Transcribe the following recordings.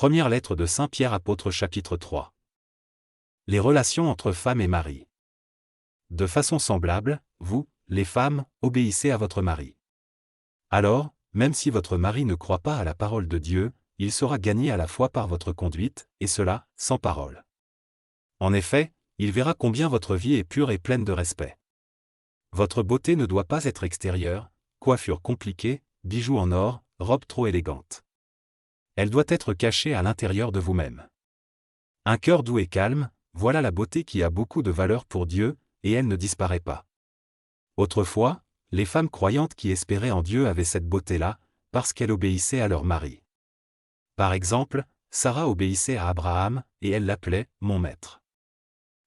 Première lettre de Saint Pierre apôtre chapitre 3. Les relations entre femme et mari. De façon semblable, vous, les femmes, obéissez à votre mari. Alors, même si votre mari ne croit pas à la parole de Dieu, il sera gagné à la fois par votre conduite, et cela, sans parole. En effet, il verra combien votre vie est pure et pleine de respect. Votre beauté ne doit pas être extérieure, coiffure compliquée, bijoux en or, robe trop élégante. Elle doit être cachée à l'intérieur de vous-même. Un cœur doux et calme, voilà la beauté qui a beaucoup de valeur pour Dieu, et elle ne disparaît pas. Autrefois, les femmes croyantes qui espéraient en Dieu avaient cette beauté-là, parce qu'elles obéissaient à leur mari. Par exemple, Sarah obéissait à Abraham, et elle l'appelait « mon maître ».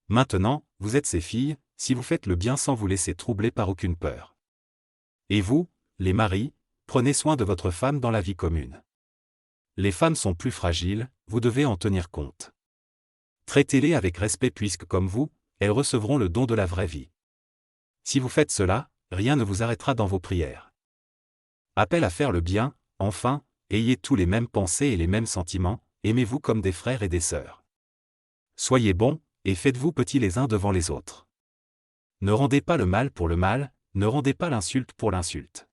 Maintenant, vous êtes ses filles, si vous faites le bien sans vous laisser troubler par aucune peur. Et vous, les maris, prenez soin de votre femme dans la vie commune. Les femmes sont plus fragiles, vous devez en tenir compte. Traitez-les avec respect puisque comme vous, elles recevront le don de la vraie vie. Si vous faites cela, rien ne vous arrêtera dans vos prières. Appel à faire le bien, enfin, ayez tous les mêmes pensées et les mêmes sentiments, aimez-vous comme des frères et des sœurs. Soyez bons, et faites-vous petits les uns devant les autres. Ne rendez pas le mal pour le mal, ne rendez pas l'insulte pour l'insulte.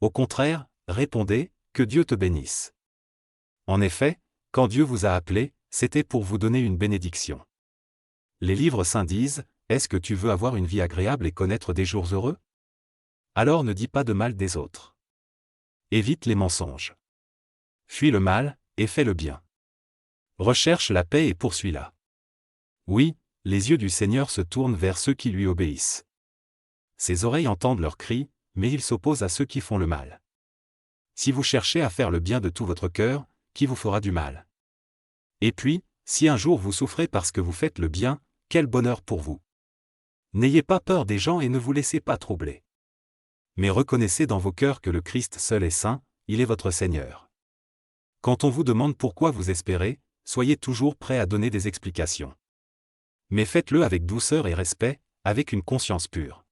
Au contraire, répondez, que Dieu te bénisse. En effet, quand Dieu vous a appelé, c'était pour vous donner une bénédiction. Les livres saints disent, est-ce que tu veux avoir une vie agréable et connaître des jours heureux? Alors ne dis pas de mal des autres. Évite les mensonges. Fuis le mal, et fais le bien. Recherche la paix et poursuis-la. Oui, les yeux du Seigneur se tournent vers ceux qui lui obéissent. Ses oreilles entendent leurs cris, mais il s'oppose à ceux qui font le mal. Si vous cherchez à faire le bien de tout votre cœur, qui vous fera du mal? Et puis, si un jour vous souffrez parce que vous faites le bien, quel bonheur pour vous! N'ayez pas peur des gens et ne vous laissez pas troubler. Mais reconnaissez dans vos cœurs que le Christ seul est saint, il est votre Seigneur. Quand on vous demande pourquoi vous espérez, soyez toujours prêt à donner des explications. Mais faites-le avec douceur et respect, avec une conscience pure.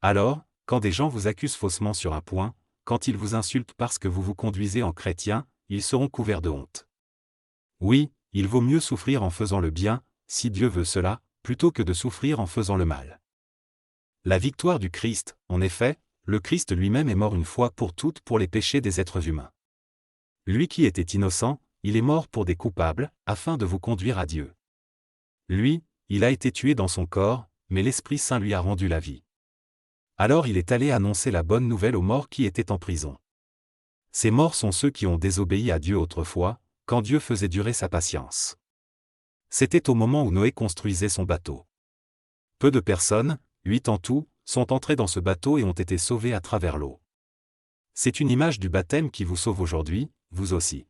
Alors, quand des gens vous accusent faussement sur un point, quand ils vous insultent parce que vous vous conduisez en chrétien, ils seront couverts de honte. Oui, il vaut mieux souffrir en faisant le bien, si Dieu veut cela, plutôt que de souffrir en faisant le mal. La victoire du Christ, en effet, le Christ lui-même est mort une fois pour toutes pour les péchés des êtres humains. Lui qui était innocent, il est mort pour des coupables, afin de vous conduire à Dieu. Lui, il a été tué dans son corps, mais l'Esprit Saint lui a rendu la vie. Alors il est allé annoncer la bonne nouvelle aux morts qui étaient en prison. Ces morts sont ceux qui ont désobéi à Dieu autrefois, quand Dieu faisait durer sa patience. C'était au moment où Noé construisait son bateau. Peu de personnes, 8 en tout, sont entrées dans ce bateau et ont été sauvées à travers l'eau. C'est une image du baptême qui vous sauve aujourd'hui, vous aussi.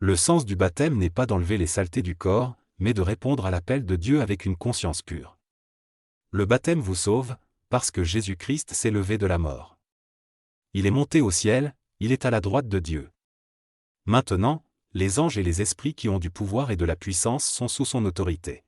Le sens du baptême n'est pas d'enlever les saletés du corps, mais de répondre à l'appel de Dieu avec une conscience pure. Le baptême vous sauve, parce que Jésus-Christ s'est levé de la mort. Il est monté au ciel, il est à la droite de Dieu. Maintenant, les anges et les esprits qui ont du pouvoir et de la puissance sont sous son autorité.